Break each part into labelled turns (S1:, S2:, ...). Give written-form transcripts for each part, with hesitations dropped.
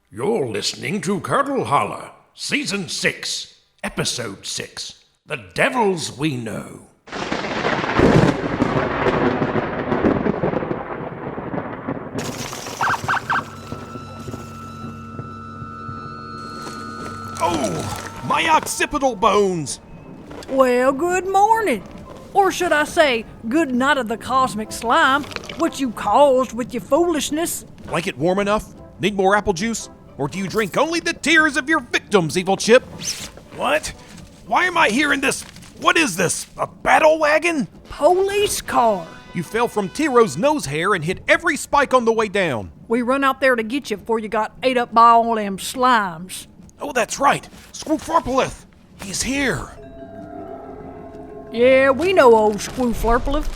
S1: You're listening to Curdle Holler, Season 6, Episode 6, The Devils We Know.
S2: Oh, my occipital bones!
S3: Well, good morning. Or should I say, good night of the cosmic slime, what you caused with your foolishness.
S2: Blanket warm enough? Need more apple juice? Or do you drink only the tears of your victims, evil chip? What? Why am I here in this? What is this? A battle wagon?
S3: Police car.
S2: You fell from Tiro's nose hair and hit every spike on the way down.
S3: We run out there to get you before you got ate up by all them slimes.
S2: Oh, that's right. Screwfarpalith. He's here.
S3: Yeah, we know old Screwflurpleth.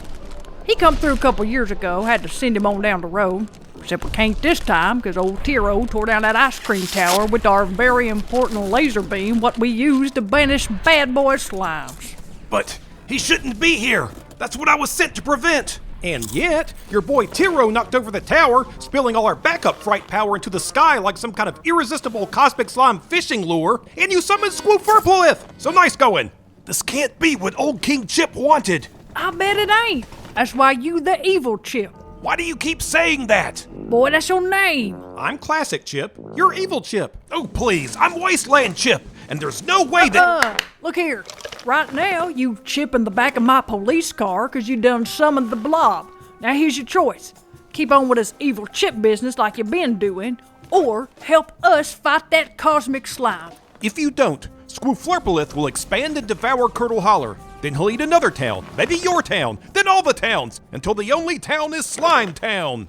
S3: He come through a couple years ago, had to send him on down the road. Except we can't this time, because old Tiro tore down that ice cream tower with our very important laser beam, what we use to banish bad boy slimes.
S2: But he shouldn't be here. That's what I was sent to prevent. And yet, your boy Tiro knocked over the tower, spilling all our backup fright power into the sky like some kind of irresistible cosmic slime fishing lure, and you summoned Screwfarpalith. So nice going. This can't be what old King Chip wanted.
S3: I bet it ain't. That's why you the evil Chip.
S2: Why do you keep saying that?
S3: Boy, that's your name.
S2: I'm Classic Chip. You're Evil Chip. Oh, please. I'm Wasteland Chip. And there's no way that...
S3: Look here. Right now, you chip in the back of my police car because you done summoned the blob. Now here's your choice. Keep on with this evil Chip business like you've been doing, or help us fight that cosmic slime.
S2: If you don't, Screwflurpalith will expand and devour Curdle Holler. Then he'll eat another town, maybe your town, then all the towns, until the only town is Slime Town.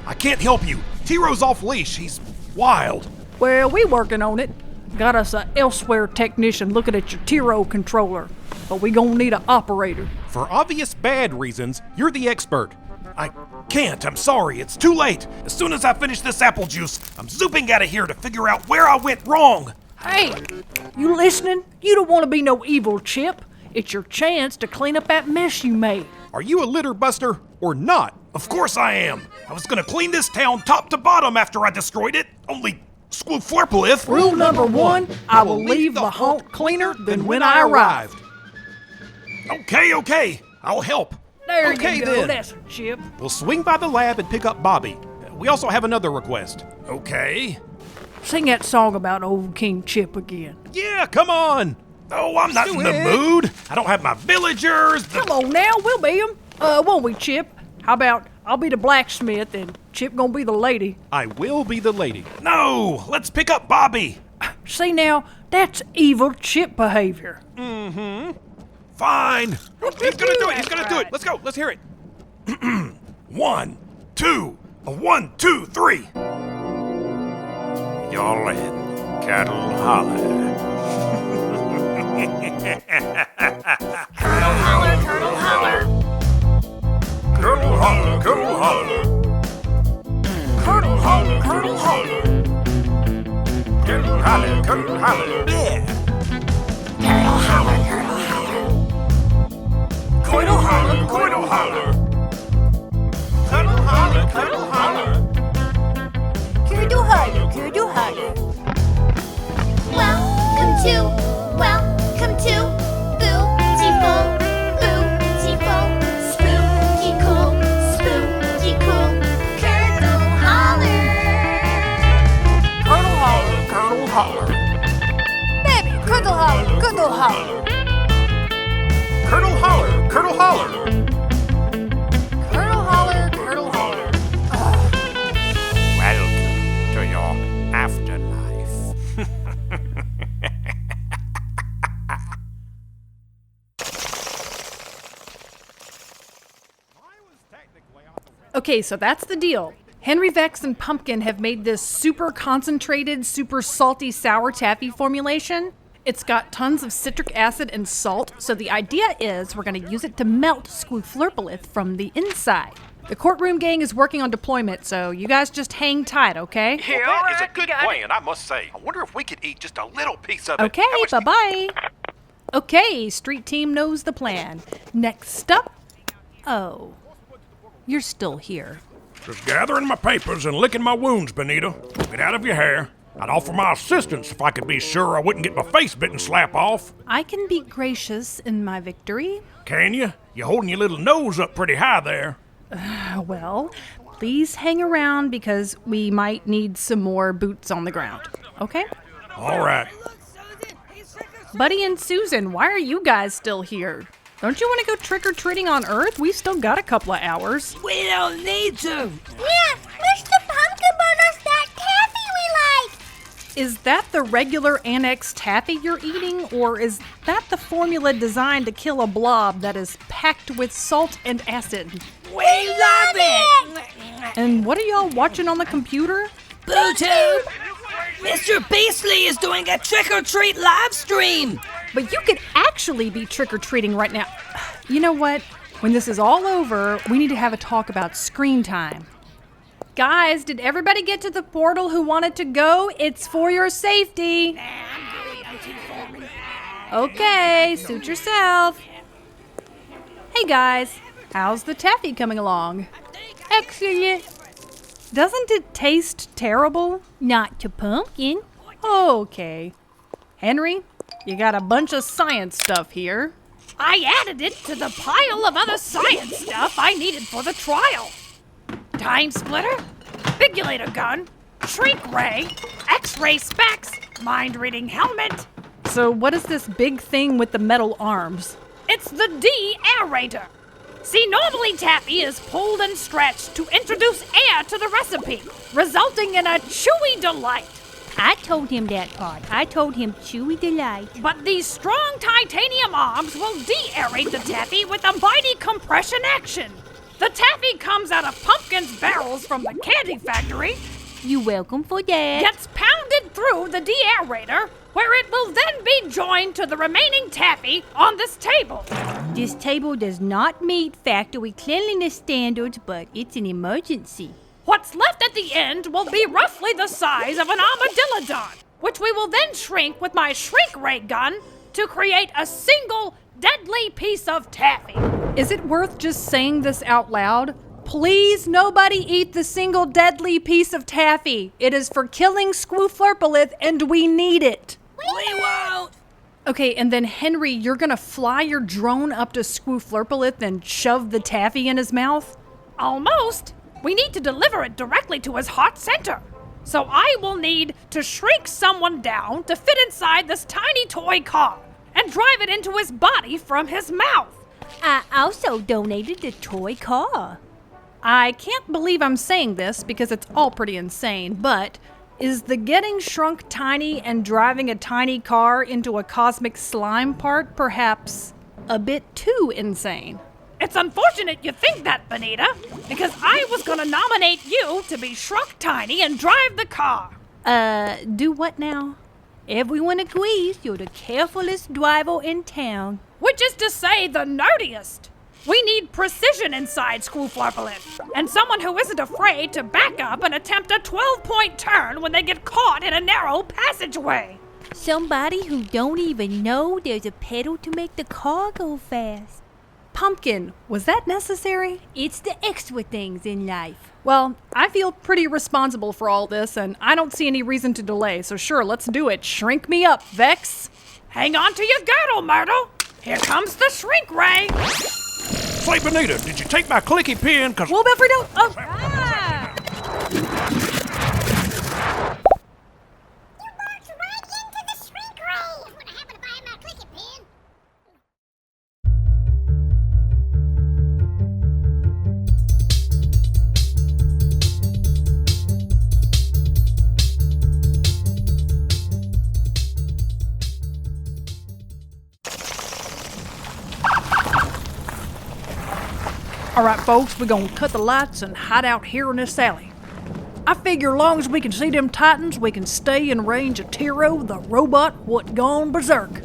S2: I can't help you. Tiro's off leash. He's wild.
S3: Well, we working on it. Got us a elsewhere technician looking at your Tiro controller, but we gonna need an operator.
S2: For obvious bad reasons, you're the expert. I can't. I'm sorry. It's too late. As soon as I finish this apple juice, I'm zooping out of here to figure out where I went wrong.
S3: Hey, you listening? You don't want to be no evil Chip. It's your chance to clean up that mess you made.
S2: Are you a litter buster or not? Of course I am. I was gonna clean this town top to bottom after I destroyed it. Only Screwflurpalith.
S3: Rule number one, I will leave the haunt cleaner than when I arrived.
S2: Okay. I'll help.
S3: There
S2: Okay,
S3: you go,
S2: then.
S3: that's a Chip.
S2: We'll swing by the lab and pick up Bobby. We also have another request. Okay.
S3: Sing that song about old King Chip again.
S2: Yeah, come on. Oh, I'm not in the mood. I don't have my villagers.
S3: Come on now, we'll be 'em. Won't we, Chip? How about I'll be the blacksmith and Chip gonna be the lady?
S2: I will be the lady. No, let's pick up Bobby.
S3: See now, that's evil Chip behavior.
S2: Fine. He's gonna do it. Let's go. Let's hear it. 1, 2, 1, 2, 3.
S1: You're in Curdle Holler.
S4: Curdle Holler, Curdle Holler.
S1: Curdle Holler, Curdle Holler.
S4: Curdle Holler, Curdle Holler.
S1: Curdle Holler, Curdle Holler.
S2: Yeah.
S4: Curdle Holler, Curdle Holler.
S1: Curdle Holler, Curdle Holler. Curdle Holler, Curdle Holler.
S4: Curdle Holler, Curdle Holler. Welcome to Bootiful, spooky cool, Curdle Holler.
S3: Curdle Holler, Curdle Holler.
S4: Baby, Curdle Holler, Curdle Holler.
S2: Curdle Holler, Curdle Holler.
S4: Curdle Holler, Curdle Holler.
S1: Welcome to your afterlife.
S5: Okay, so that's the deal. Henry Vex and Pumpkin have made this super concentrated, super salty sour taffy formulation. It's got tons of citric acid and salt, so the idea is we're going to use it to melt Screwflurpalith from the inside. The courtroom gang is working on deployment, so you guys just hang tight, okay?
S2: Yeah, that is a good plan, I must say. I wonder if we could eat just a little piece of it.
S5: Okay, bye-bye. Okay, street team knows the plan. Next up... Oh, you're still here.
S1: Just gathering my papers and licking my wounds, Bonita. Get out of your hair. I'd offer my assistance if I could be sure I wouldn't get my face bitten slap off.
S5: I can be gracious in my victory.
S1: Can you? You're holding your little nose up pretty high there.
S5: Well, please hang around because we might need some more boots on the ground. Okay?
S1: All right.
S5: Buddy and Susan, why are you guys still here? Don't you want to go trick-or-treating on Earth? We've still got a couple of hours.
S6: We don't need to.
S4: Yeah, Mr. Pumpkin brought us that taffy we like.
S5: Is that the regular Annex taffy you're eating, or is that the formula designed to kill a blob that is packed with salt and acid?
S6: We love it.
S5: And what are y'all watching on the computer?
S6: Bootique. Mr. Beastly is doing a trick-or-treat live stream.
S5: But you could actually be trick-or-treating right now. You know what? When this is all over, we need to have a talk about screen time. Guys, did everybody get to the portal who wanted to go? It's for your safety. Okay, suit yourself. Hey guys, how's the taffy coming along? Excellent. Doesn't it taste terrible? Not to pumpkin. Okay. Henry, you got a bunch of science stuff here.
S7: I added it to the pile of other science stuff I needed for the trial. Time splitter, bigulator gun, shrink ray, x-ray specs, mind-reading helmet.
S5: So what is this big thing with the metal arms?
S7: It's the de-aerator. See, normally taffy is pulled and stretched to introduce air to the recipe, resulting in a chewy delight.
S8: I told him that part. I told him chewy delight.
S7: But these strong titanium arms will de-aerate the taffy with a mighty compression action. The taffy comes out of Pumpkin's barrels from the candy factory,
S8: You welcome for that.
S7: gets pounded through the de-aerator, where it will then be joined to the remaining taffy on this table.
S8: This table does not meet factory cleanliness standards, but it's an emergency.
S7: What's left at the end will be roughly the size of an armadillodon, which we will then shrink with my shrink ray gun to create a single deadly piece of taffy.
S5: Is it worth just saying this out loud? Please, nobody eat the single deadly piece of taffy. It is for killing Squooflurpalith, and we need it.
S6: We won't.
S5: Okay, and then Henry, you're gonna fly your drone up to Squooflurpalith and shove the taffy in his mouth?
S7: Almost. We need to deliver it directly to his heart center. So I will need to shrink someone down to fit inside this tiny toy car and drive it into his body from his mouth.
S8: I also donated the toy car.
S5: I can't believe I'm saying this because it's all pretty insane, but is the getting shrunk tiny and driving a tiny car into a cosmic slime part perhaps a bit too insane?
S7: It's unfortunate you think that, Bonita, because I was gonna nominate you to be shrunk tiny and drive the car.
S5: Do what now?
S8: Everyone agrees you're the carefulest driver in town.
S7: Which is to say, the nerdiest. We need precision inside Squooflurpalith, and someone who isn't afraid to back up and attempt a 12-point turn when they get caught in a narrow passageway.
S8: Somebody who don't even know there's a pedal to make the car go fast.
S5: Pumpkin, was that necessary?
S8: It's the extra things in life.
S5: Well, I feel pretty responsible for all this, and I don't see any reason to delay, so sure, let's do it. Shrink me up, Vex.
S7: Hang on to your girdle, Myrtle. Here comes the shrink ray.
S1: Say, Bonita, did you take my clicky pen? Cause
S5: Whoa, Belfry, don't. Oh.
S4: You walked right into the shrink ray. What happened to buy my clicky pen?
S3: All right, folks, we're gonna cut the lights and hide out here in this alley. I figure long as we can see them titans, we can stay in range of Tiro, the robot what gone berserk.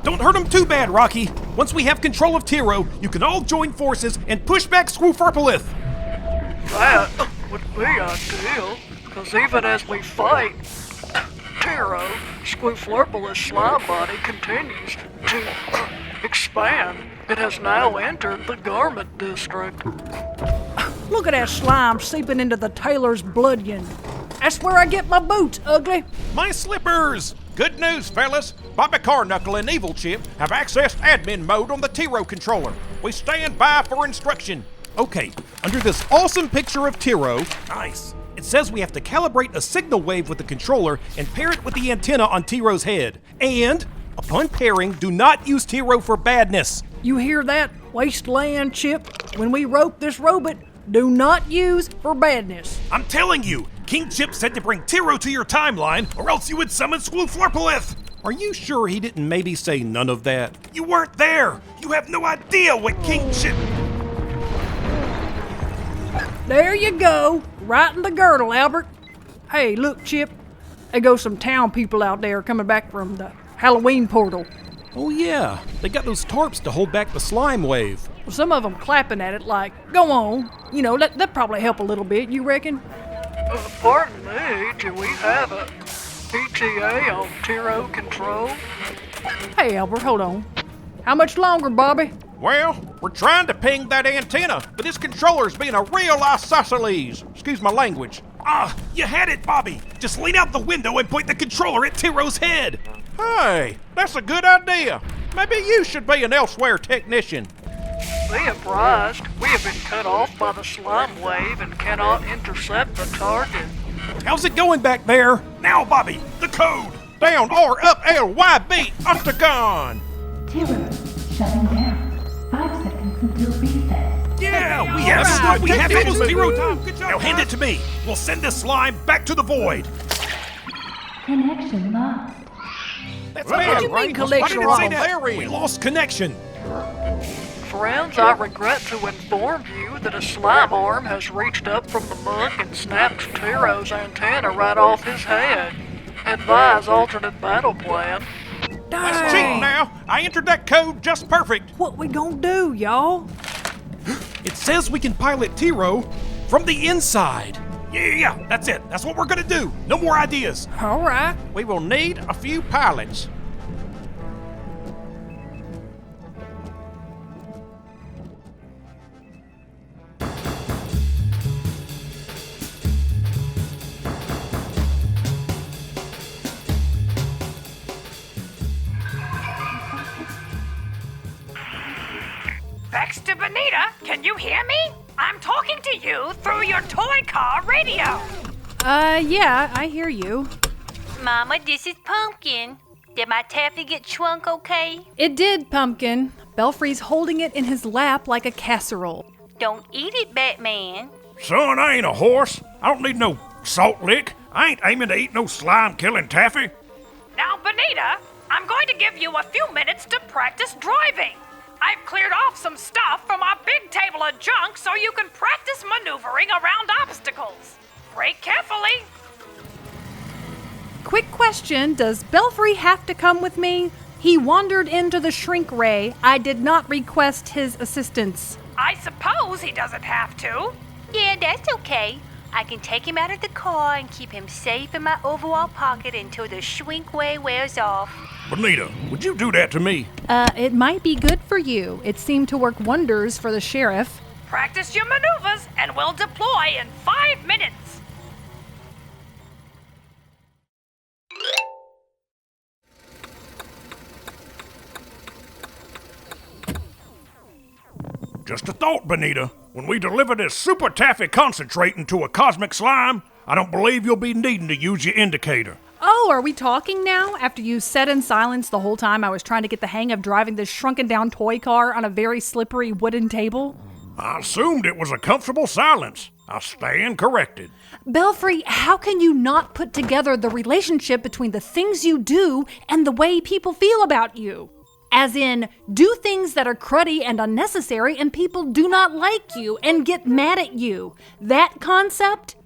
S2: Don't hurt him too bad, Rocky. Once we have control of Tiro, you can all join forces and push back Squooflurpalith.
S9: That would be ideal, because even as we fight, Tiro, Squooflurpalith's slime body continues to expand. It has now entered the garment district.
S3: Look at that slime seeping into the tailor's bludgeon. That's where I get my boots, ugly.
S2: My slippers! Good news, fellas. Bobby Carknuckle and Evil Chip have accessed admin mode on the Tiro controller. We stand by for instruction. Okay, under this awesome picture of Tiro, nice. It says we have to calibrate a signal wave with the controller and pair it with the antenna on Tiro's head. And, upon pairing, do not use Tiro for badness.
S3: You hear that, wasteland Chip? When we rope this robot, do not use for badness.
S2: I'm telling you, King Chip said to bring Tiro to your timeline, or else you would summon Swooflurpalith. Are you sure he didn't maybe say none of that? You weren't there. You have no idea what King Chip...
S3: There you go, right in the girdle, Albert. Hey, look, Chip. There goes some town people out there coming back from the Halloween portal.
S2: Oh yeah, they got those tarps to hold back the slime wave.
S3: Some of them clapping at it like, go on. You know, that probably help a little bit, you reckon?
S9: Pardon me, do we have a ETA on Tiro control?
S3: Hey, Albert, hold on. How much longer, Bobby?
S2: Well, we're trying to ping that antenna, but this controller's being a real isosceles. Excuse my language. Ah, you had it, Bobby. Just lean out the window and point the controller at Tiro's head. Hey, that's a good idea. Maybe you should be an elsewhere technician.
S9: Be apprised, we have been cut off by the slime wave and cannot intercept the target.
S2: How's it going back there? Now, Bobby, the code. Down, R, up, L, Y, B, octagon.
S10: Tiro, shutting down. 5 seconds until reset.
S2: Yeah, we have it. We have it. Zero time. Good job. Now hand it to me. We'll send this slime back to the void.
S10: Connection lost.
S2: That's
S3: What
S2: bad,
S3: do you
S2: right?
S3: mean connection
S2: Why did it say
S3: lost?
S2: that? We lost connection.
S9: Friends, I regret to inform you that a slime arm has reached up from the muck and snapped Tiro's antenna right off his head. Advise alternate battle plan.
S2: That's cheating now. I entered that code just perfect.
S3: What we gonna do, y'all?
S2: It says we can pilot Tiro from the inside. Yeah, that's it. That's what we're gonna do. No more ideas.
S3: All right.
S2: We will need a few pilots.
S7: Vex to Bonita, can you hear me? I'm talking to you through your toy car radio.
S5: Yeah, I hear you.
S8: Mama, this is Pumpkin. Did my Taffy get shrunk okay?
S5: It did, Pumpkin. Belfry's holding it in his lap like a casserole.
S8: Don't eat it, Batman.
S1: Son, I ain't a horse. I don't need no salt lick. I ain't aiming to eat no slime-killing taffy.
S7: Now, Bonita, I'm going to give you a few minutes to practice driving. I've cleared off some stuff from our big table of junk so you can practice maneuvering around obstacles. Brake carefully.
S5: Quick question, does Belfry have to come with me? He wandered into the shrink ray. I did not request his assistance.
S7: I suppose he doesn't have to.
S8: Yeah, that's okay. I can take him out of the car and keep him safe in my overall pocket until the shrink ray wears off.
S1: Bonita, would you do that to me?
S5: It might be good for you. It seemed to work wonders for the sheriff.
S7: Practice your maneuvers and we'll deploy in 5 minutes.
S1: Just a thought, Bonita. When we deliver this super taffy concentrate into a cosmic slime, I don't believe you'll be needing to use your indicator.
S5: Oh, are we talking now? After you sat in silence the whole time I was trying to get the hang of driving this shrunken down toy car on a very slippery wooden table?
S1: I assumed it was a comfortable silence. I stand corrected.
S5: Belfry, how can you not put together the relationship between the things you do and the way people feel about you? As in, do things that are cruddy and unnecessary and people do not like you and get mad at you. That concept?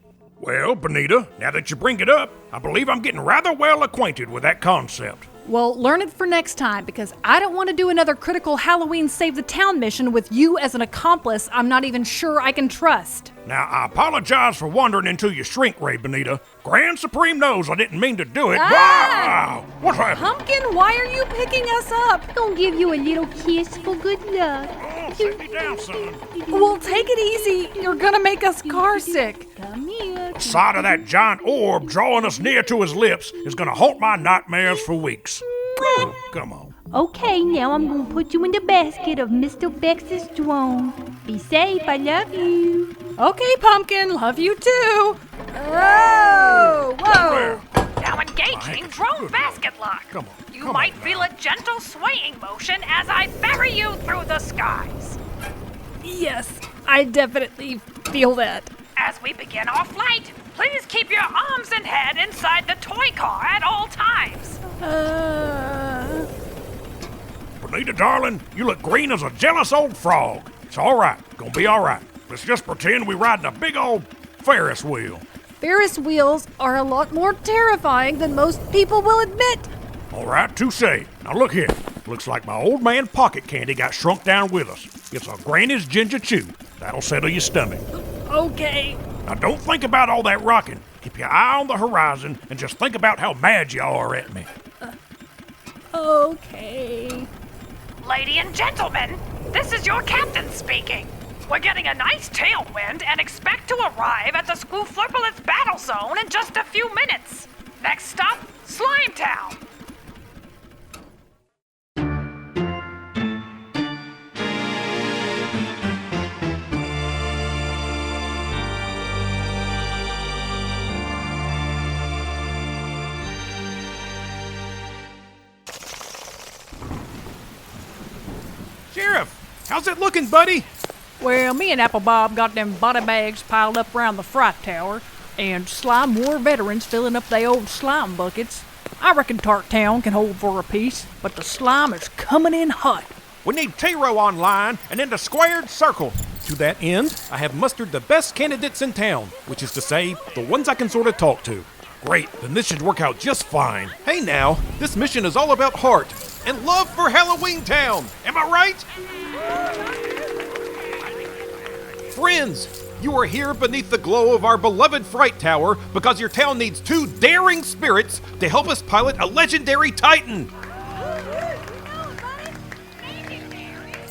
S1: Well, Bonita, now that you bring it up, I believe I'm getting rather well acquainted with that concept.
S5: Well, learn it for next time, because I don't want to do another critical Halloween Save the Town mission with you as an accomplice I'm not even sure I can trust.
S1: Now, I apologize for wandering into your shrink ray, Bonita. Grand Supreme knows I didn't mean to do it. Wow! What's happening?
S5: Pumpkin, why are you picking us up?
S4: Gonna give you a little kiss for good luck.
S1: Oh, sit me down, son.
S5: Well, take it easy. You're gonna make us car sick.
S4: Come here.
S1: The sight of that giant orb drawing us near to his lips is gonna haunt my nightmares for weeks. Come on.
S4: Okay, now I'm gonna put you in the basket of Mr. Vex's drone. Be safe, I love you.
S5: Okay, Pumpkin, love you too. Oh, whoa.
S7: Now engaging drone basket lock.
S1: Come on.
S7: You might feel a gentle swaying motion as I ferry you through the skies.
S5: Yes, I definitely feel that.
S7: As we begin our flight, please keep your arms and head inside the toy car at all times.
S1: Bonita, darling, you look green as a jealous old frog. It's all right. Gonna be all right. Let's just pretend we riding a big old Ferris wheel.
S5: Ferris wheels are a lot more terrifying than most people will admit.
S1: All right, touche. Now look here. Looks like my old man pocket candy got shrunk down with us. It's a Granny's ginger chew. That'll settle your stomach.
S5: Okay.
S1: Now don't think about all that rocking. Keep your eye on the horizon and just think about how mad you are at me.
S5: Okay.
S7: Lady and gentlemen, this is your captain speaking. We're getting a nice tailwind and expect to arrive at the Squooflurpulets battle zone in just a few minutes. Next stop, Slime Town.
S2: Sheriff, how's it looking, buddy?
S3: Well, me and Apple Bob got them body bags piled up around the fright tower, and slime war veterans filling up they old slime buckets. I reckon Tart Town can hold for a piece, but the slime is coming in hot.
S2: We need Tiro online and in the squared circle. To that end, I have mustered the best candidates in town, which is to say, the ones I can sort of talk to. Great, then this should work out just fine. Hey now, this mission is all about heart and love for Halloween Town. Am I right? Friends, you are here beneath the glow of our beloved Fright Tower because your town needs two daring spirits to help us pilot a legendary Titan.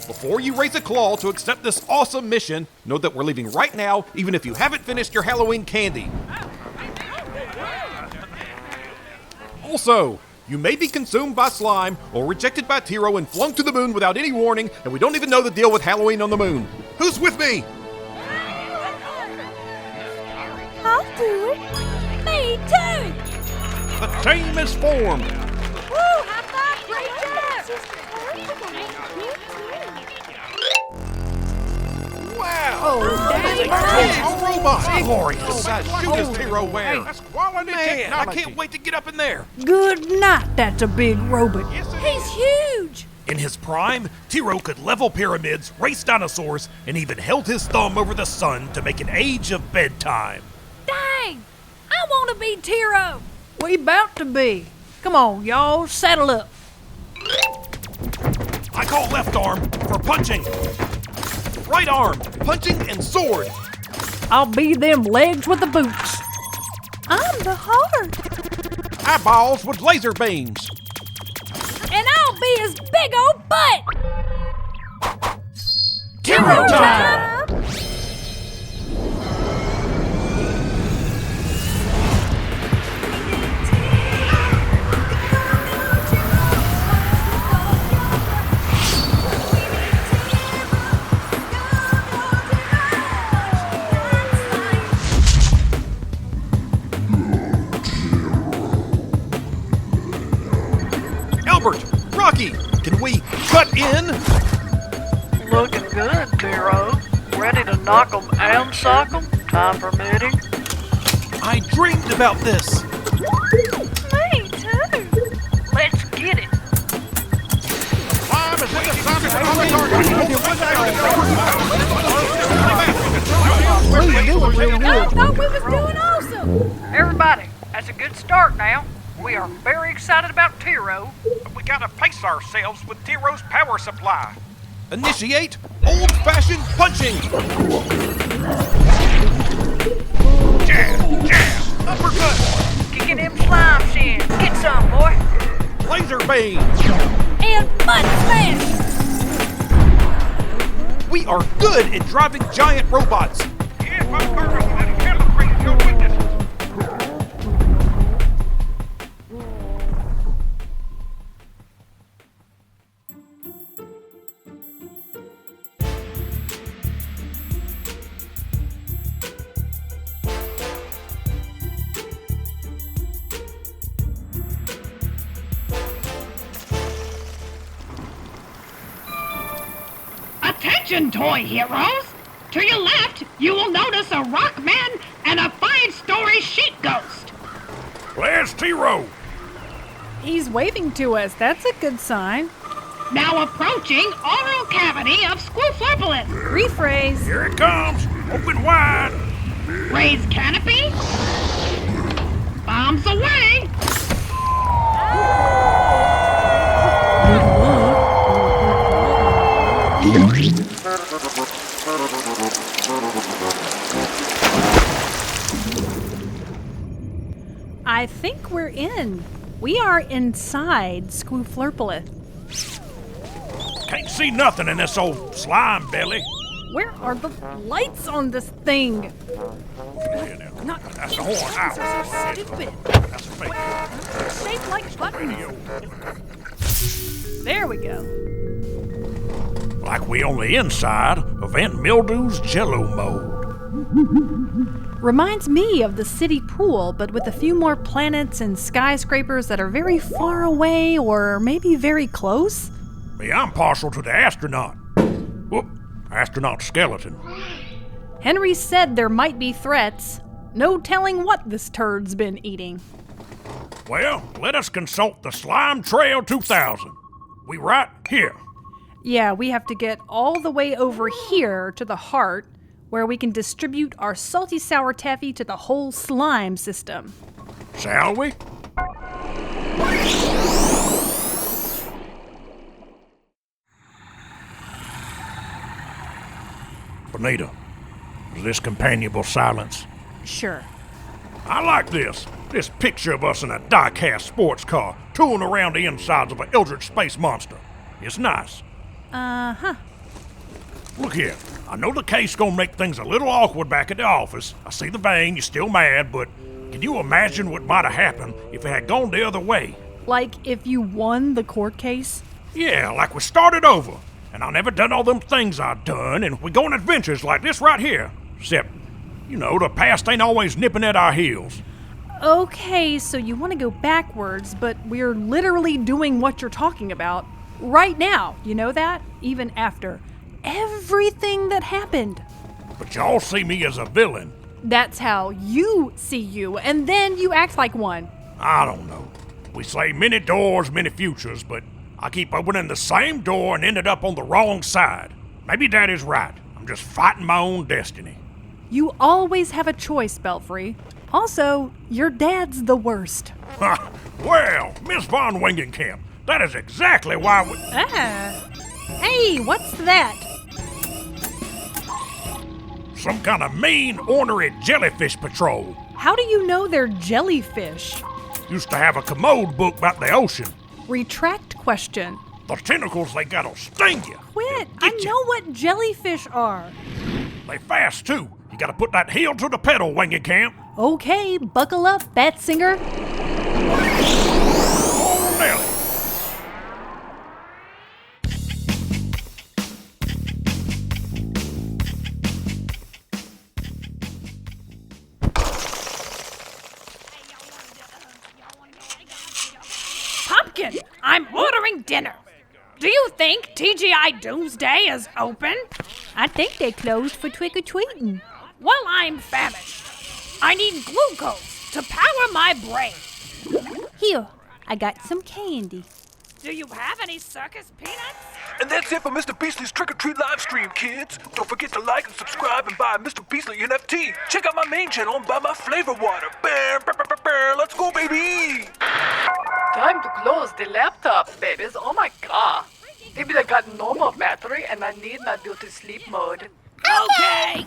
S2: Before you raise a claw to accept this awesome mission, know that we're leaving right now, even if you haven't finished your Halloween candy. Also, you may be consumed by slime or rejected by Tiro and flung to the moon without any warning, and we don't even know the deal with Halloween on the moon. Who's with me?
S4: I'll do it. Me too.
S1: The team is formed.
S4: Woo, high five, great job.
S2: Wow!
S1: A robot. Glorious.
S2: What size shoe does Tiro wear?
S1: That's quality
S2: Man, I
S1: technology.
S2: can't wait to get up in there.
S3: Good night, that's a big robot.
S4: He's huge.
S2: In his prime, Tiro could level pyramids, race dinosaurs, and even held his thumb over the sun to make an age of bedtime.
S3: Dang! I want to be Tiro. We bout to be. Come on, y'all, saddle up.
S2: I call left arm for punching. Right arm, punching and sword.
S3: I'll be them legs with the boots.
S4: I'm the heart.
S2: Eyeballs with laser beams.
S3: And I'll be his big old butt.
S2: Tiro time! Albert, Rocky, can we cut in?
S9: Looking good, Tiro. Ready to knock 'em and sock 'em, time permitting.
S2: I dreamed about this.
S4: Me too.
S9: Let's get it.
S3: I thought we was doing awesome.
S7: Everybody, that's a good start now. We are very excited about Tiro.
S2: But we gotta pace ourselves with Tiro's power supply. Initiate old-fashioned punching!
S1: Jab, jab.
S2: Uppercut!
S7: Kicking them slime shins. Get some, boy.
S2: Laser beam!
S6: And mud smash!
S2: We are good at driving giant robots.
S1: Here's my purpose and calibrate your weaknesses.
S7: Attention, toy heroes! To your left, you will notice a rock man and a 5-story sheet ghost.
S1: Where's Tiro?
S5: He's waving to us. That's a good sign.
S7: Now approaching oral cavity of Squooflurpulin.
S5: Rephrase.
S1: Here it comes. Open wide.
S7: Raise canopy. Bombs away.
S5: I think we're in. We are inside Squooflurpulin.
S1: Can't see nothing in this old slime belly.
S5: Where are the lights on this thing?
S1: That's the horn. Ow.
S5: So stupid.
S1: That's a fake.
S5: Shaped like buttons. There we go.
S1: Like we on the inside of Aunt Mildew's Jello mode.
S5: Reminds me of the city pool, but with a few more planets and skyscrapers that are very far away or maybe very close.
S1: Me, I'm partial to the astronaut. Whoop, astronaut skeleton.
S5: Henry said there might be threats. No telling what this turd's been eating.
S1: Well, let us consult the Slime Trail 2000. We right here.
S5: Yeah, we have to get all the way over here to the heart, where we can distribute our salty sour taffy to the whole slime system.
S1: Shall we? Bonita, is this companionable silence?
S5: Sure.
S1: I like this. This picture of us in a die-cast sports car, tooling around the insides of an eldritch space monster. It's nice.
S5: Uh-huh.
S1: Look here, I know the case gonna make things a little awkward back at the office. I see the vein, you're still mad, but can you imagine what might have happened if it had gone the other way?
S5: Like if you won the court case?
S1: Yeah, like we started over, and I never done all them things I done, and we go on adventures like this right here. Except, you know, the past ain't always nipping at our heels.
S5: Okay, so you want to go backwards, but we're literally doing what you're talking about right now. You know that? Even after everything that happened.
S1: But y'all see me as a villain.
S5: That's how you see you, and then you act like one.
S1: I don't know. We say many doors, many futures, but I keep opening the same door and ended up on the wrong side. Maybe Daddy's right. I'm just fighting my own destiny.
S5: You always have a choice, Belfry. Also, your dad's the worst.
S1: Well, Miss Von Wangencamp, that is exactly why we...
S5: Hey, what's that?
S1: Some kind of mean, ornery jellyfish patrol.
S5: How do you know they're jellyfish?
S1: Used to have a commode book about the ocean.
S5: Retract question.
S1: The tentacles they got'll sting you.
S5: Quit! I know what jellyfish are.
S1: They fast, too. You gotta put that heel to the pedal, Wangencamp.
S5: Okay, buckle up, Bat Singer.
S1: Oh, Nelly.
S7: Pumpkin, I'm ordering dinner. Do you think TGI Doomsday is open?
S4: I think they closed for trick-or-treating.
S7: Well, I'm famished. I need glucose to power my brain.
S4: Here, I got some candy.
S7: Do you have any circus peanuts?
S11: And that's it for Mr. Beasley's Trick or Treat live stream, kids. Don't forget to like and subscribe and buy Mr. Beasley NFT. Check out my main channel and buy my flavor water. Let's go, baby!
S9: close the laptop, babies. Oh my god. Maybe I got normal battery and I need my beauty sleep mode.
S6: Okay.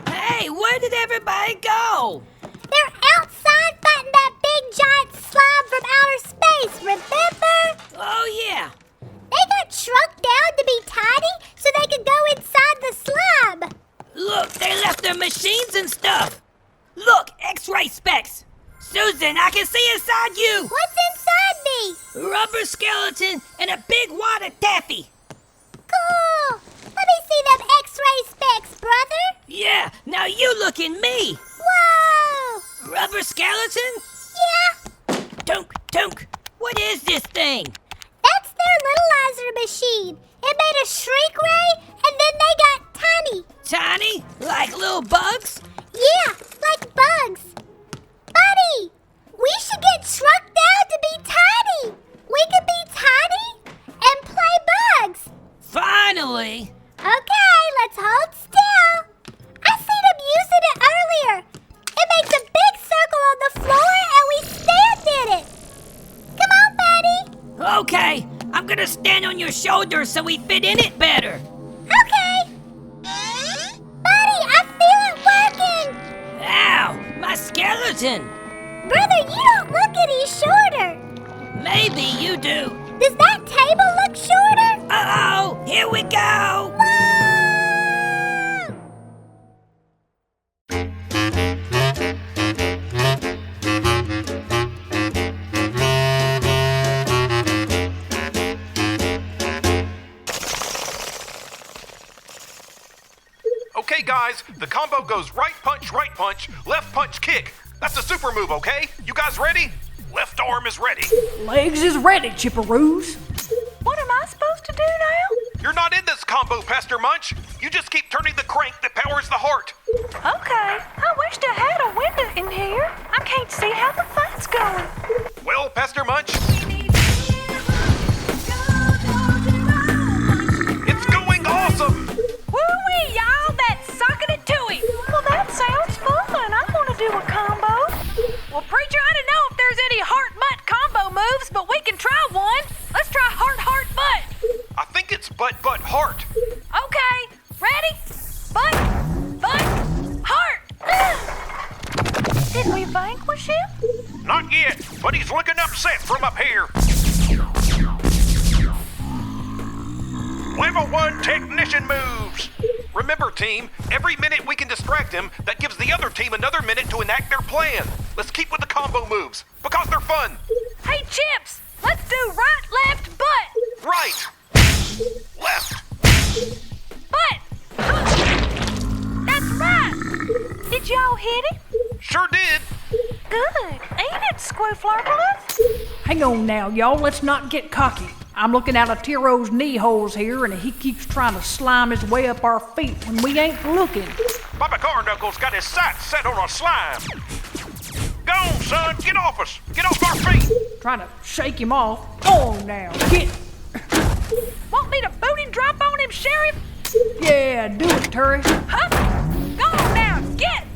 S6: Hey, where did everybody go?
S12: They're outside fighting that big giant slime from outer space, remember?
S6: Oh, yeah.
S12: They got shrunk down to be tiny so they could go inside the slime.
S6: Look, they left their machines and stuff. Look, X-ray specs. Susan, I can see inside you.
S12: What's inside me?
S6: Rubber skeleton and a big wad of taffy.
S12: Cool. Let me see them X-ray specs, brother.
S6: Yeah, now you look in me.
S12: Whoa.
S6: Rubber skeleton?
S12: Yeah.
S6: Tunk, tunk. What is this thing?
S12: That's their littleizer machine. It made a shrink ray, and then they got tiny.
S6: Tiny? Like little bugs?
S12: Yeah, like bugs. Buddy, we should get shrunk down to be tiny. We could be tiny and play bugs.
S6: Finally.
S12: Okay, let's hold still. I seen him using it earlier. It makes a big circle on the floor and we stand in it. Come on, buddy.
S6: Okay, I'm gonna stand on your shoulders so we fit in it better.
S12: Okay. Buddy, I feel it working.
S6: Ow, my skeleton.
S12: Brother, you don't look any shorter.
S6: Maybe you do.
S12: Does that table look shorter?
S6: Uh-oh, here we go.
S2: Okay, guys, the combo goes right punch, left punch, kick. That's a super move, okay? You guys ready? Left arm is ready.
S3: Legs is ready, chipperoos.
S7: What am I supposed to do now?
S2: You're not in this combo, Pastor Munch. You just keep turning the crank that powers the heart.
S7: Okay, I wished I had a window in here. I can't see how the fight's going.
S2: Well, Pastor Munch, it's going awesome.
S7: Woo-wee, y'all, that's sucking it to him. Well, that sounds fun. I want to do a combo. Well, Preacher, I don't know if there's any heart-butt combo moves, but we can try one. Let's try heart-butt.
S2: I think it's butt-heart.
S7: Okay, ready? Butt, heart. Did we vanquish him?
S2: Not yet, but he's looking upset from up here. Level 1 technician moves. Remember, team, every minute we can distract him, that gives the other team another minute to enact their plan. Let's keep with the combo moves, because they're fun.
S7: Hey, Chips, let's do right, left, butt.
S2: Right. Left.
S7: Butt. That's right. Did y'all hit him?
S2: Sure did.
S7: Good. Ain't it, Squooflurplus?
S3: Hang on now, y'all. Let's not get cocky. I'm looking out of Tiro's knee holes here, and he keeps trying to slime his way up our feet when we ain't looking.
S2: Papa Carknuckles got his sights set on a slime. Go on, son. Get off us. Get off our feet.
S3: Trying to shake him off. Go on now. Get.
S7: Want me to boot and drop on him, Sheriff?
S3: Yeah, do it, Turry.
S7: Huh? Go on now. Get.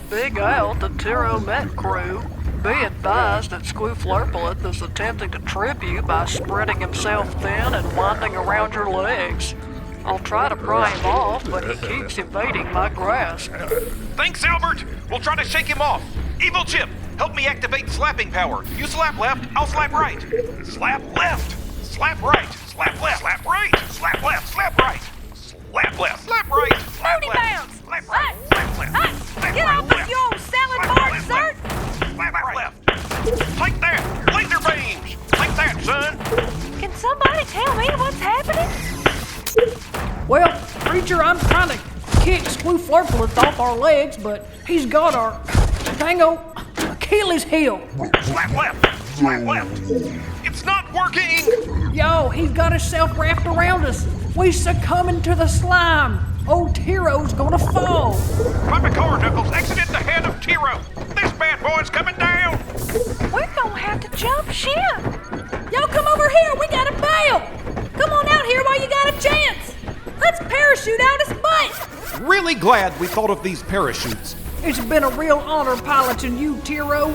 S9: Big out the Tiro Met crew. Be advised that Squooflurplus is attempting to trip you by spreading himself thin and winding around your legs. I'll try to pry him off, but he keeps evading my grasp.
S2: Thanks, Albert. We'll try to shake him off. Evil Chip, help me activate slapping power. You slap left, I'll slap right. Slap left. Slap right. Slap left. Slap right. Slap left. Slap right. Slap left. Slap right. Slap
S7: Booty
S2: left.
S7: bounce.
S2: Slap right. Slap left. Slap
S7: Get
S2: right.
S7: off of your old salad bar, sir.
S2: Slap left. Take that. Laser beams. Take that, son.
S7: Can somebody tell me what's happening?
S3: Well, Preacher, I'm trying to kick Squooflurplus off our legs, but he's got our dango Achilles heel.
S2: Slap left. Slap left. It's not working.
S3: Yo, he's got himself wrapped around us. We succumbing to the slime. Old Tiro's gonna fall.
S2: Papa Carknuckles exited the head of Tiro. This bad boy's coming down.
S7: We're gonna have to jump ship.
S3: Yo, come over here. We gotta bail. Come on out here while you got a chance. Let's parachute out his butt.
S2: Really glad we thought of these parachutes.
S3: It's been a real honor piloting you, Tiro.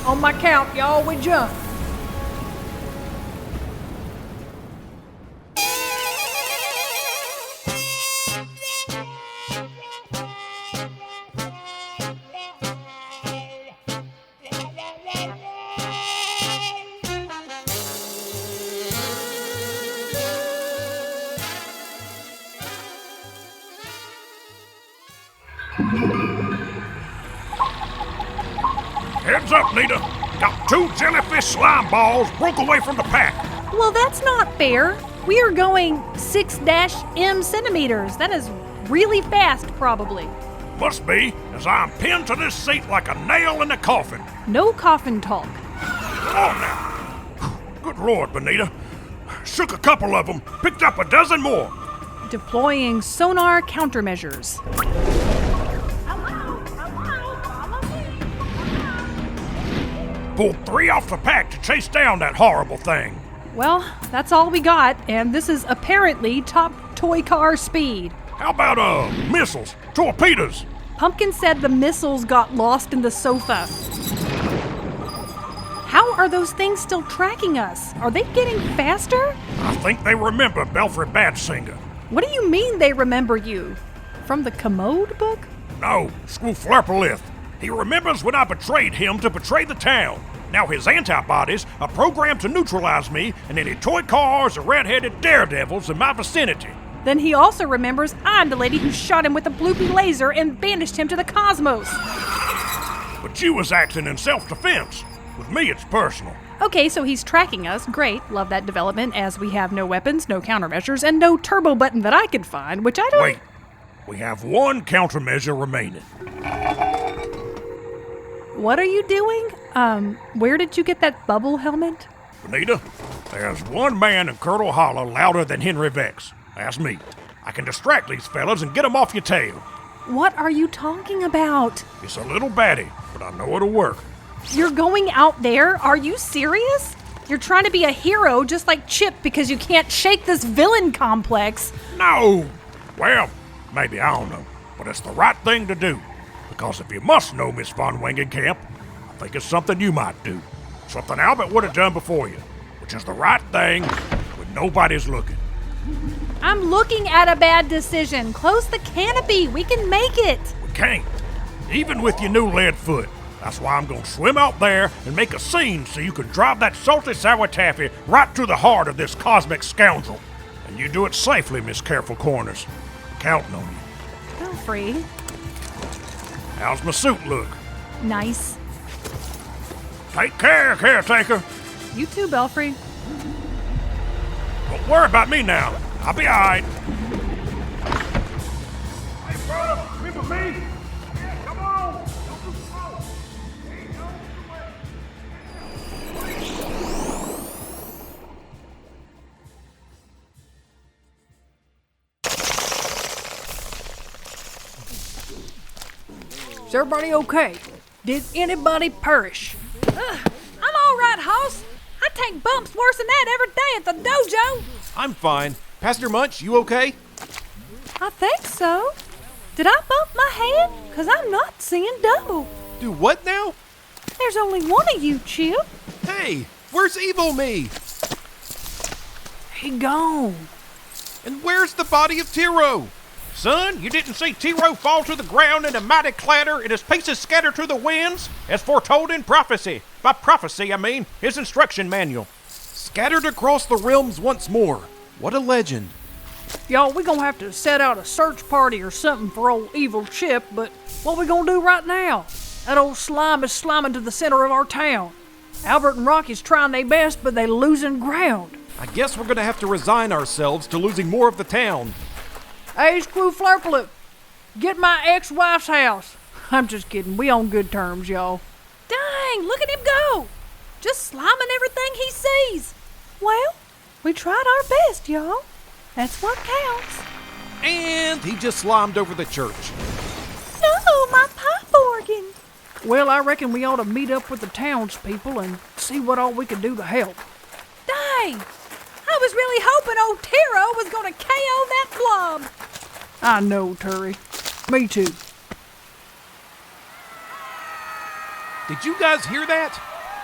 S3: On my count, y'all, we jump.
S1: Heads up, Nita. Got 2 jellyfish slime balls broke away from the pack.
S5: Well, that's not fair. We are going 6-M centimeters. That is really fast, probably.
S1: Must be, as I'm pinned to this seat like a nail in a coffin.
S5: No coffin talk.
S1: Oh, now. Good Lord, Bonita. Shook a couple of them, picked up a dozen more.
S5: Deploying sonar countermeasures.
S1: Pulled 3 off the pack to chase down that horrible thing.
S5: Well, that's all we got, and this is apparently top toy car speed.
S1: How about, missiles, torpedoes?
S5: Pumpkin said the missiles got lost in the sofa. How are those things still tracking us? Are they getting faster?
S1: I think they remember Belfry Badsinger.
S5: What do you mean they remember you? From the Commode book?
S1: No, Screw Flurpalith. He remembers when I betrayed him to betray the town. Now his antibodies are programmed to neutralize me and any toy cars or red-headed daredevils in my vicinity.
S5: Then he also remembers I'm the lady who shot him with a bloopy laser and banished him to the cosmos.
S1: But you was acting in self-defense. With me, it's personal.
S5: Okay, so he's tracking us. Great. Love that development, as we have no weapons, no countermeasures, and no turbo button that I could find, which I don't...
S1: Wait. We have 1 countermeasure remaining.
S5: What are you doing? Where did you get that bubble helmet?
S1: Bonita, there's 1 man in Curdle Holler louder than Henry Vex. That's me. I can distract these fellas and get them off your tail.
S5: What are you talking about?
S1: It's a little batty, but I know it'll work.
S5: You're going out there? Are you serious? You're trying to be a hero just like Chip because you can't shake this villain complex.
S1: No! Well, maybe, I don't know. But it's the right thing to do. Because if you must know, Miss Von Wangencamp, I think it's something you might do. Something Albert would have done before you. Which is the right thing when nobody's looking.
S5: I'm looking at a bad decision. Close the canopy. We can make it.
S1: We can't. Even with your new lead foot. That's why I'm gonna swim out there and make a scene so you can drive that salty sour taffy right to the heart of this cosmic scoundrel. And you do it safely, Miss Careful Corners. Counting on you.
S5: Feel free.
S1: How's my suit look?
S5: Nice.
S1: Take care, caretaker.
S5: You too, Belfry.
S1: Don't worry about me now. I'll be all right. Hey, brother, remember me? Yeah, come on. Don't do slow. Ain't no
S3: Is everybody okay? Did anybody perish?
S7: I'm all right, hoss. I take bumps worse than that every day at the dojo.
S2: I'm fine. Pastor Munch, you okay?
S5: I think so. Did I bump my head? Because I'm not seeing double.
S2: Do what now?
S5: There's only one of you, Chip.
S2: Hey, where's Evil Me?
S3: He gone.
S2: And where's the body of Tiro?
S1: Son, you didn't see Tiro fall to the ground in a mighty clatter and his pieces scatter to the winds, as foretold in prophecy. By prophecy, I mean his instruction manual.
S2: Scattered across the realms once more. What a legend.
S3: Y'all, we gonna have to set out a search party or something for old evil Chip, but what we gonna do right now? That old slime is sliming to the center of our town. Albert and Rocky's trying their best, but they losing ground.
S2: I guess we're gonna have to resign ourselves to losing more of the town.
S3: Hey, Screw Flurpalip, get my ex-wife's house. I'm just kidding. We on good terms, y'all.
S7: Dang, look at him go. Just sliming everything he sees.
S5: Well, we tried our best, y'all. That's what counts.
S2: And he just slimed over the church.
S5: No, my pipe organ.
S3: Well, I reckon we ought to meet up with the townspeople and see what all we can do to help.
S7: Dang, I was really hoping old Tiro was going to KO that blob.
S3: I know, Turry. Me too.
S2: Did you guys hear that?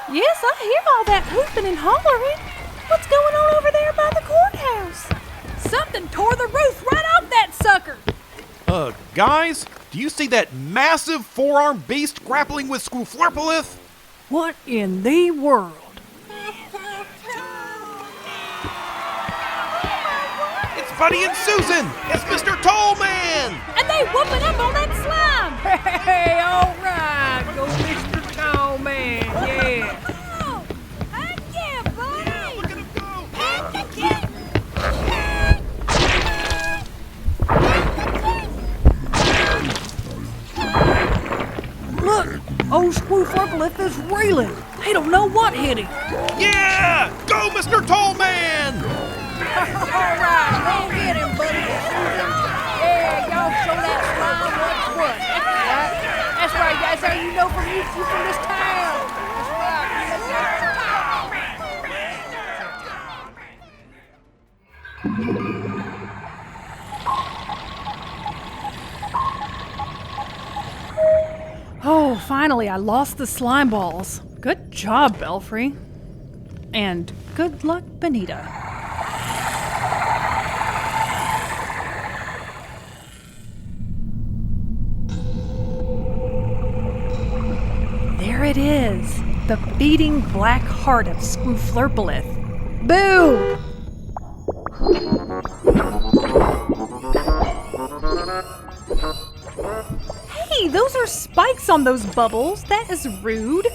S5: Yes, I hear all that hooping and hollering. What's going on over there by the courthouse?
S7: Something tore the roof right off that sucker.
S2: Guys, do you see that massive four-armed beast grappling with Squooflurpalith?
S3: What in the world?
S2: It's Buddy and Susan! It's Mr. Tollman!
S7: And they whooping up on that slime.
S3: Hey, all right. Go Mr. Tallman, yeah.
S7: Oh, heck yeah, buddy.
S2: Yeah, look at him go!
S3: Look, old Squooflurpalith is reeling. He don't know what hit him.
S2: Yeah! Go, Mr. Tollman!
S3: All right, go get him, buddy. Yeah, y'all show that slime what's what. That's right, guys. How you know from you from this town.
S5: Oh, finally, I lost the slime balls. Good job, Belfry. And good luck, Bonita. There it is, the beating black heart of Squooflurpalith. Boo! Hey, those are spikes on those bubbles. That is rude.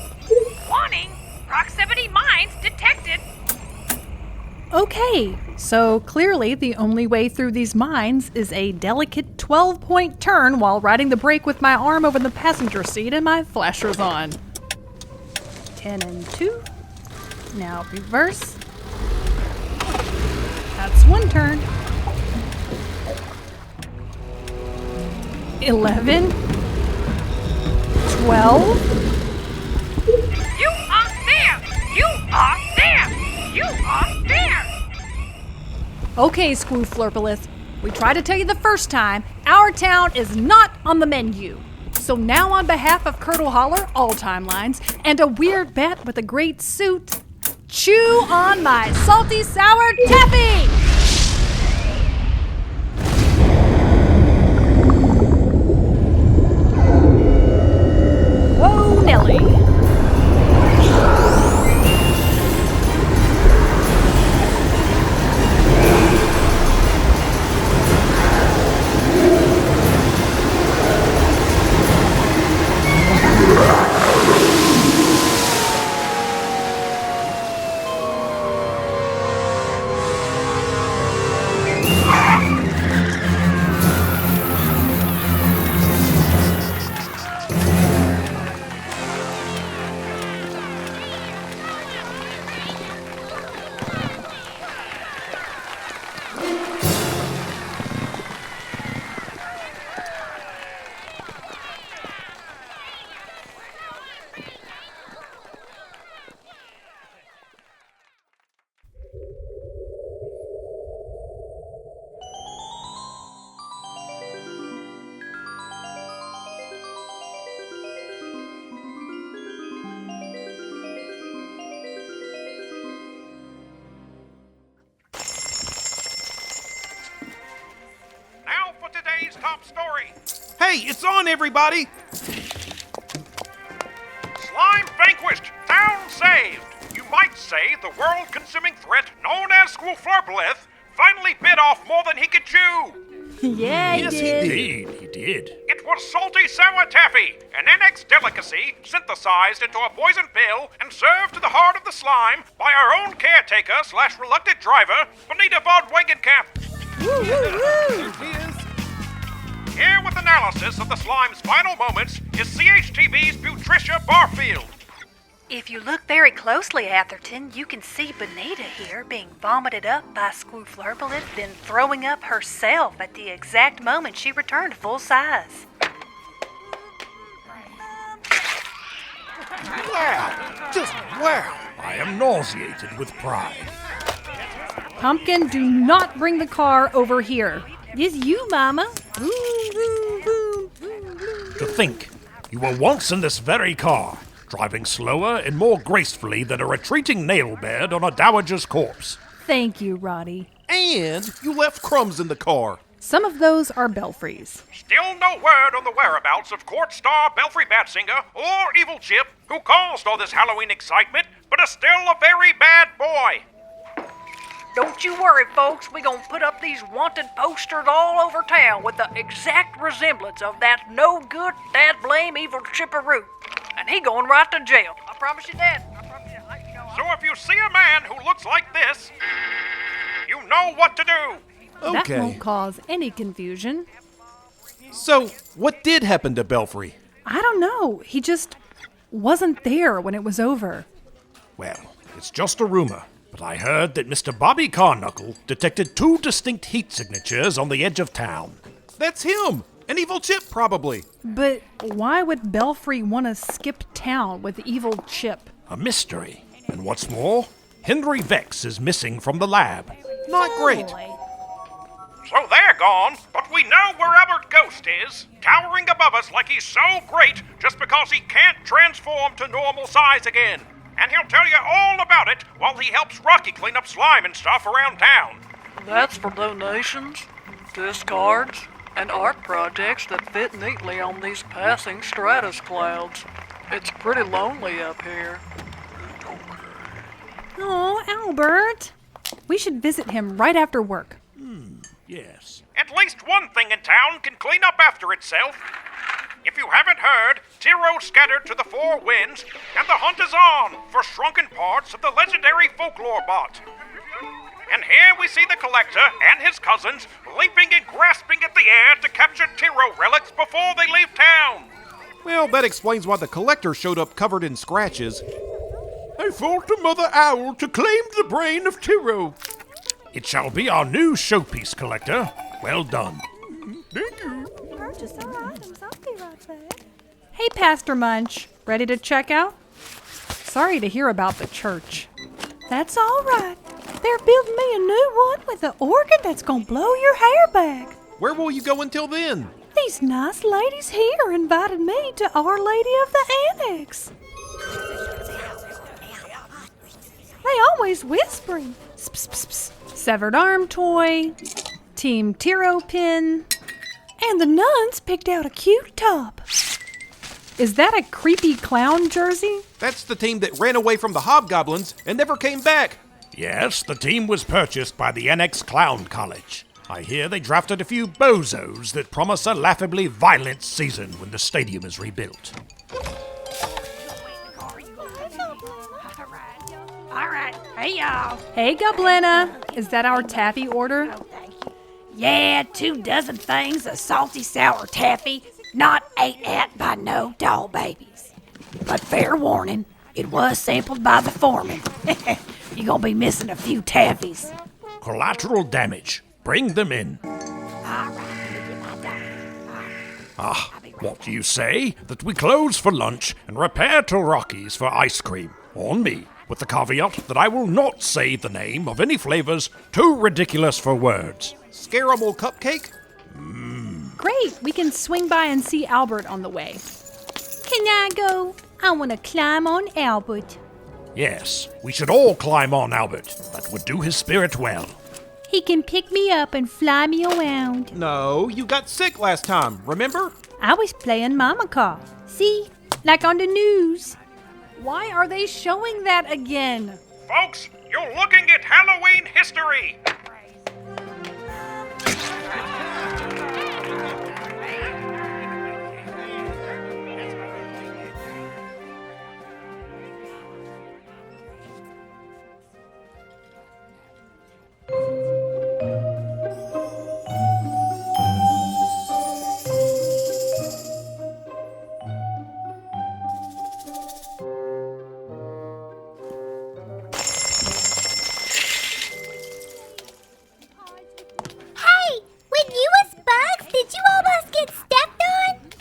S7: Warning, proximity mines detected.
S5: Okay, so clearly the only way through these mines is a delicate 12-point turn while riding the brake with my arm over the passenger seat and my flashers on. 10 and 2. Now reverse. That's one turn. 11. 12.
S7: You are there. You are there. You are there.
S5: Okay, Squooflurpalith. We tried to tell you the first time, our town is not on the menu. So now on behalf of Curdle Holler, all timelines, and a weird bat with a great suit, chew on my salty sour taffy! Whoa, Nelly.
S1: Top story.
S2: Hey, it's on, everybody!
S1: Slime vanquished, town saved. You might say the world-consuming threat known as Squooflurpalith finally bit off more than he could chew.
S3: Yeah,
S2: Yes,
S3: he
S2: he
S3: did.
S1: Indeed, he did. It was salty sour taffy, an NX delicacy synthesized into a poison pill and served to the heart of the slime by our own caretaker/reluctant driver, Bonita von Wangencamp. Here with analysis of the slime's final moments is CHTV's Patricia Barfield.
S8: If you look very closely, Atherton, you can see Bonita here being vomited up by Squooflurpalith, then throwing up herself at the exact moment she returned full size.
S1: Wow! Just wow! I am nauseated with pride.
S5: Pumpkin, do not bring the car over here.
S3: This you, Mama.
S1: To think, you were once in this very car, driving slower and more gracefully than a retreating nail bed on a dowager's corpse.
S5: Thank you, Roddy.
S2: And you left crumbs in the car.
S5: Some of those are belfries.
S1: Still no word on the whereabouts of court star Belfry Batsinger or Evil Chip, who caused all this Halloween excitement, but is still a very bad boy.
S9: Don't you worry, folks. We gonna put up these wanted posters all over town with the exact resemblance of that no-good, dad-blame Evil Chipperoo. And he going right to jail. I promise you that.
S1: So if you see a man who looks like this, you know what to do.
S5: That won't cause any confusion.
S2: So, what did happen to Belfry?
S5: I don't know. He just wasn't there when it was over.
S1: Well, it's just a rumor, but I heard that Mr. Bobby Carknuckle detected 2 distinct heat signatures on the edge of town.
S2: That's him! An Evil Chip, probably.
S5: But why would Belfry want to skip town with Evil Chip?
S1: A mystery. And what's more, Henry Vex is missing from the lab.
S2: Not great.
S1: So they're gone, but we know where Albert Ghost is, towering above us like he's so great just because he can't transform to normal size again. And he'll tell you all about it while he helps Rocky clean up slime and stuff around town.
S9: That's for donations, discards, and art projects that fit neatly on these passing stratus clouds. It's pretty lonely up here.
S5: Oh, Albert. We should visit him right after work.
S1: Yes. At least one thing in town can clean up after itself. If you haven't heard, Tiro scattered to the 4 winds, and the hunt is on for shrunken parts of the legendary folklore bot. And here we see the collector and his cousins leaping and grasping at the air to capture Tiro relics before they leave town.
S2: Well, that explains why the collector showed up covered in scratches.
S1: I fought the mother owl to claim the brain of Tiro. It shall be our new showpiece, collector. Well done.
S2: Thank you.
S12: Purchase some items. I'll be right back.
S5: Hey, Pastor Munch. Ready to check out? Sorry to hear about the church.
S12: That's all right. They're building me a new one with an organ that's gonna blow your hair back.
S2: Where will you go until then?
S12: These nice ladies here invited me to Our Lady of the Annex. They always whispering. Psst, psst, psst.
S5: Severed arm toy, Team Tiro pin,
S12: And the nuns picked out a cute top.
S5: Is that a creepy clown jersey?
S2: That's the team that ran away from the hobgoblins and never came back.
S1: Yes, the team was purchased by the NX Clown College. I hear they drafted a few bozos that promise a laughably violent season when the stadium is rebuilt.
S7: All right. Hey, y'all.
S5: Hey, Goblina. Is that our taffy order?
S7: Yeah, 24 things of salty sour taffy, not ate at by no doll babies. But fair warning, it was sampled by the foreman. You're gonna be missing a few taffies.
S1: Collateral damage. Bring them in. What do you say that we close for lunch and repair to Rocky's for ice cream? On me, with the caveat that I will not say the name of any flavors too ridiculous for words.
S2: Scaramble cupcake?
S5: Great, we can swing by and see Albert on the way.
S12: Can I go? I want to climb on Albert.
S1: Yes, we should all climb on Albert. That would do his spirit well.
S12: He can pick me up and fly me around.
S2: No, you got sick last time, remember?
S12: I was playing Mama Car. See? Like on the news.
S5: Why are they showing that again?
S1: Folks, you're looking at Halloween history.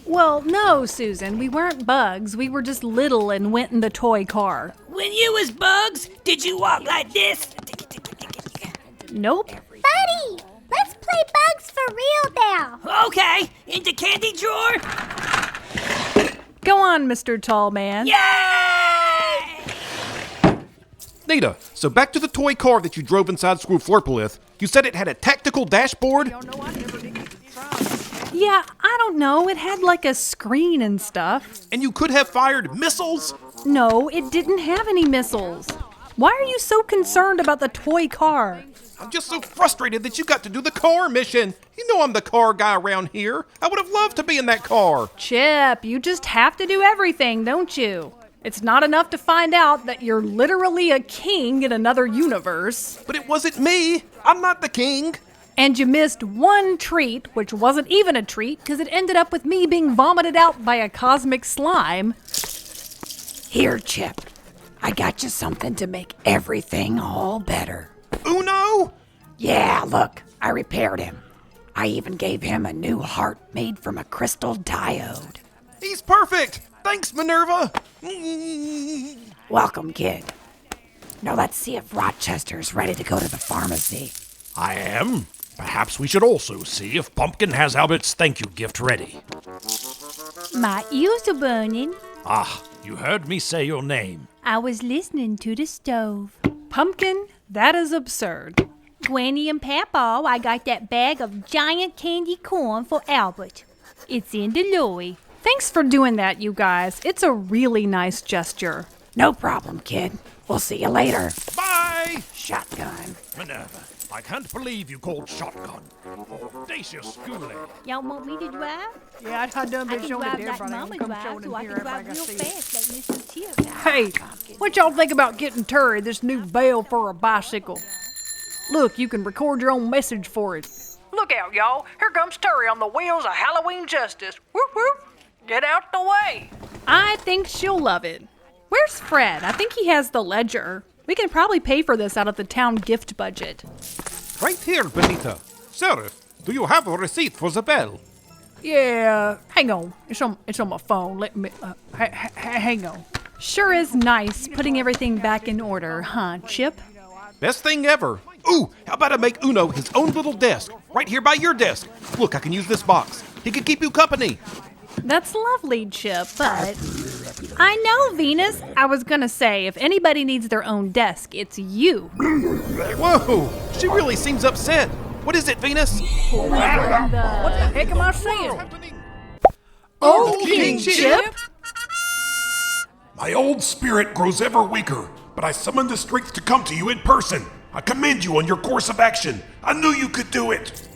S5: Well, no, Susan, we weren't bugs. We were just little and went in the toy car.
S6: When you was bugs, did you walk like this?
S5: Nope.
S12: Buddy, let's play bugs for real now.
S6: Okay, in the candy drawer.
S5: Go on, Mr. Tall Man.
S6: Yeah!
S2: Bonita, so back to the toy car that you drove inside Squooflurpalith. You said it had a tactical dashboard?
S5: Yeah, I don't know. It had like a screen and stuff.
S2: And you could have fired missiles?
S5: No, it didn't have any missiles. Why are you so concerned about the toy car?
S2: I'm just so frustrated that you got to do the car mission. You know I'm the car guy around here. I would have loved to be in that car.
S5: Chip, you just have to do everything, don't you? It's not enough to find out that you're literally a king in another universe.
S2: But it wasn't me. I'm not the king.
S5: And you missed one treat, which wasn't even a treat, because it ended up with me being vomited out by a cosmic slime.
S6: Here, Chip. I got you something to make everything all better.
S2: Uno?
S6: Yeah, look, I repaired him. I even gave him a new heart made from a crystal diode.
S2: He's perfect! Thanks, Minerva!
S6: Welcome, kid. Now let's see if Rochester's ready to go to the pharmacy.
S1: I am. Perhaps we should also see if Pumpkin has Albert's thank you gift ready.
S12: My ears are burning.
S1: Ah, you heard me say your name.
S12: I was listening to the stove.
S5: Pumpkin, that is absurd.
S12: Granny and Papa, I got that bag of giant candy corn for Albert. It's in the lorry.
S5: Thanks for doing that, you guys. It's a really nice gesture.
S6: No problem, kid. We'll see you later.
S1: Bye!
S6: Shotgun.
S1: Minerva, I can't believe you called shotgun. Audacious schooling.
S12: Y'all want me to drive?
S3: Yeah, I done
S12: I
S3: been
S12: can
S3: showing
S12: drive
S3: it
S12: like
S3: everybody.
S12: Mama
S3: Come
S12: drives,
S3: showing
S12: so I
S3: it
S12: can
S3: here,
S12: drive
S3: everybody
S12: real
S3: can see it.
S12: fast like Mr. Tiro.
S5: Hey, what y'all think about getting Terry this new bell for a bicycle? Look, you can record your own message for it.
S7: Look out, y'all. Here comes Terry on the wheels of Halloween justice. Whoop whoop. Get out the way.
S5: I think she'll love it. Where's Fred? I think he has the ledger. We can probably pay for this out of the town gift budget.
S2: Right here, Bonita. Sheriff, do you have a receipt for the bell?
S3: Yeah, hang on. It's on my phone. Let me. Hang on.
S5: Sure is nice putting everything back in order, huh, Chip?
S2: Best thing ever. Ooh, how about I make Uno his own little desk, right here by your desk? Look, I can use this box. He can keep you company.
S5: That's lovely, Chip, but I know, Venus. I was gonna say, if anybody needs their own desk, it's you.
S2: Whoa, she really seems upset. What is it, Venus?
S3: What the heck am I saying?
S5: Oh, King Chip?
S11: My old spirit grows ever weaker, but I summon the strength to come to you in person. I commend you on your course of action. I knew you could do it.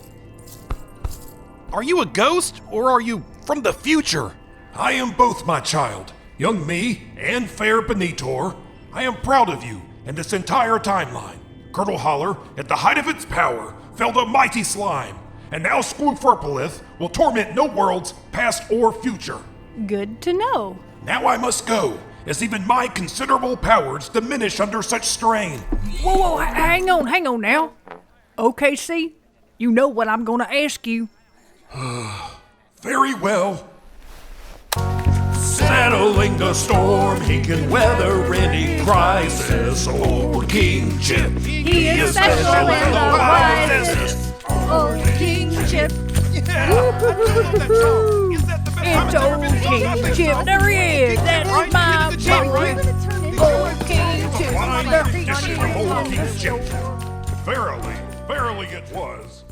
S2: Are you a ghost, or are you from the future?
S11: I am both, my child. Young me and fair Benitor. I am proud of you and this entire timeline. Curdle Holler, at the height of its power, felled a mighty slime, and now Squooflurpalith will torment no worlds, past or future.
S5: Good to know.
S11: Now I must go, as even my considerable powers diminish under such strain.
S3: Whoa, hang on now. Okay, see? You know what I'm gonna ask you.
S11: Very well. Settling the storm, he can weather any crisis. Old King Chip,
S5: He is special and the wisest. Old King Chip.
S3: It's old King Chip. There he is. That's my boy. Old King Chip.
S11: fine edition of Old King Chip. Verily it was.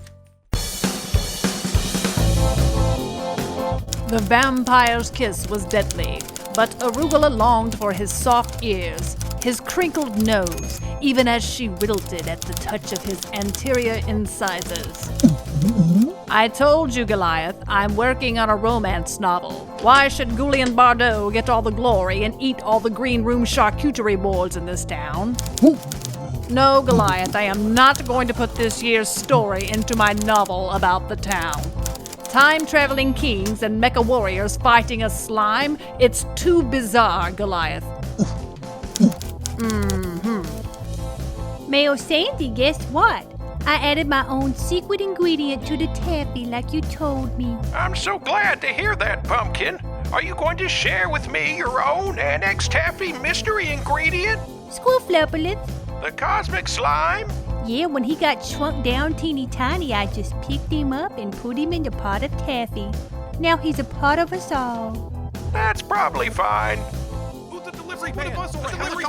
S5: The vampire's kiss was deadly, but Arugula longed for his soft ears, his crinkled nose, even as she wilted at the touch of his anterior incisors. I told you, Goliath, I'm working on a romance novel. Why should Goulian Bardot get all the glory and eat all the green room charcuterie boards in this town? No, Goliath, I am not going to put this year's story into my novel about the town. Time-traveling kings and mecha warriors fighting a slime? It's too bizarre, Goliath.
S12: Mayo Sandy, guess what? I added my own secret ingredient to the taffy like you told me.
S1: I'm so glad to hear that, Pumpkin. Are you going to share with me your own Annex Taffy mystery ingredient?
S12: Squooflurpalith.
S1: The cosmic slime?
S12: Yeah, when he got shrunk down teeny tiny, I just picked him up and put him in the pot of taffy. Now he's a part of us all.
S1: That's probably fine.
S11: Who's the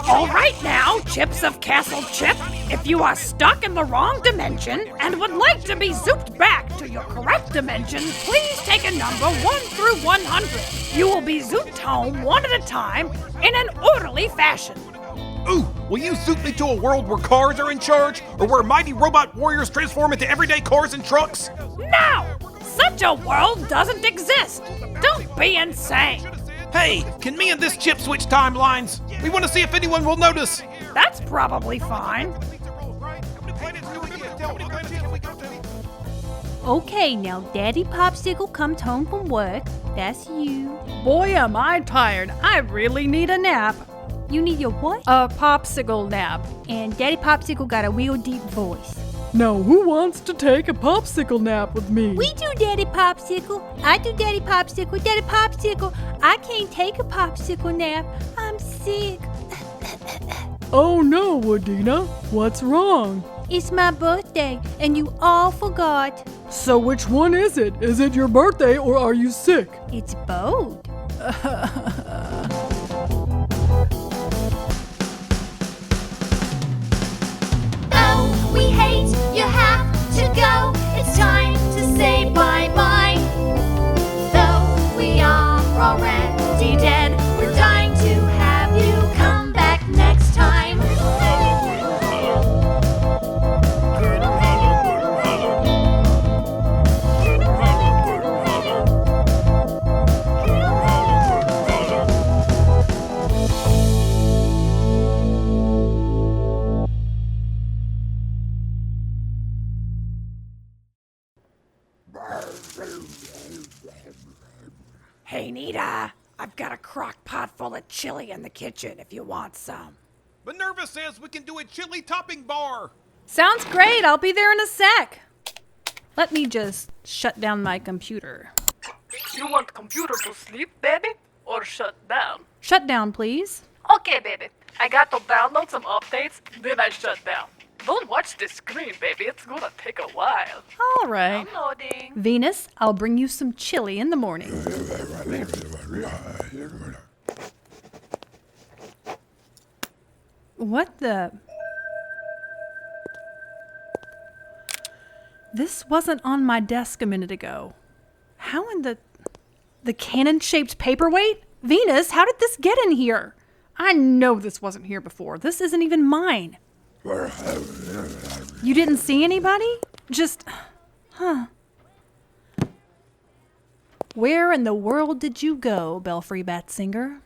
S7: All right now, Chips of Castle Chip, if you are stuck in the wrong dimension and would like to be zooped back to your correct dimension, please take a number 1 through 100. You will be zooped home one at a time in an orderly fashion.
S2: Ooh, will you zoop me to a world where cars are in charge, or where mighty robot warriors transform into everyday cars and trucks?
S7: No! Such a world doesn't exist! Don't be insane!
S2: Hey, can me and this chip switch timelines? We want to see if anyone will notice.
S7: That's probably fine.
S4: Okay, now Daddy Popsicle comes home from work. That's you.
S3: Boy, am I tired. I really need a nap.
S4: You need your what?
S3: A popsicle nap.
S4: And Daddy Popsicle got a real deep voice.
S3: Now, who wants to take a popsicle nap with me?
S4: We do, Daddy Popsicle. I do, Daddy Popsicle. Daddy Popsicle, I can't take a popsicle nap. I'm sick.
S3: Oh no, Wadena. What's wrong?
S4: It's my birthday, and you all forgot.
S3: So which one is it? Is it your birthday or are you sick?
S4: It's both.
S12: Oh, we hate you have to go. It's time to say bye-bye. Though we are already dead, we're dying to have you come back next time.
S7: Hey, Nita, I've got a crock pot full of chili in the kitchen if you want some.
S2: Minerva says we can do a chili topping bar.
S5: Sounds great. I'll be there in a sec. Let me just shut down my computer.
S9: You want computer to sleep, baby? Or shut down?
S5: Shut down, please.
S9: Okay, baby. I got to download some updates, then I shut down. Don't watch the screen, baby. It's gonna take a while.
S5: All right.
S9: Downloading.
S5: Venus, I'll bring you some chili in the morning. What the? This wasn't on my desk a minute ago. How in the cannon-shaped paperweight? Venus, how did this get in here? I know this wasn't here before. This isn't even mine. You didn't see anybody? Huh. Where in the world did you go, Belfry Bat Singer?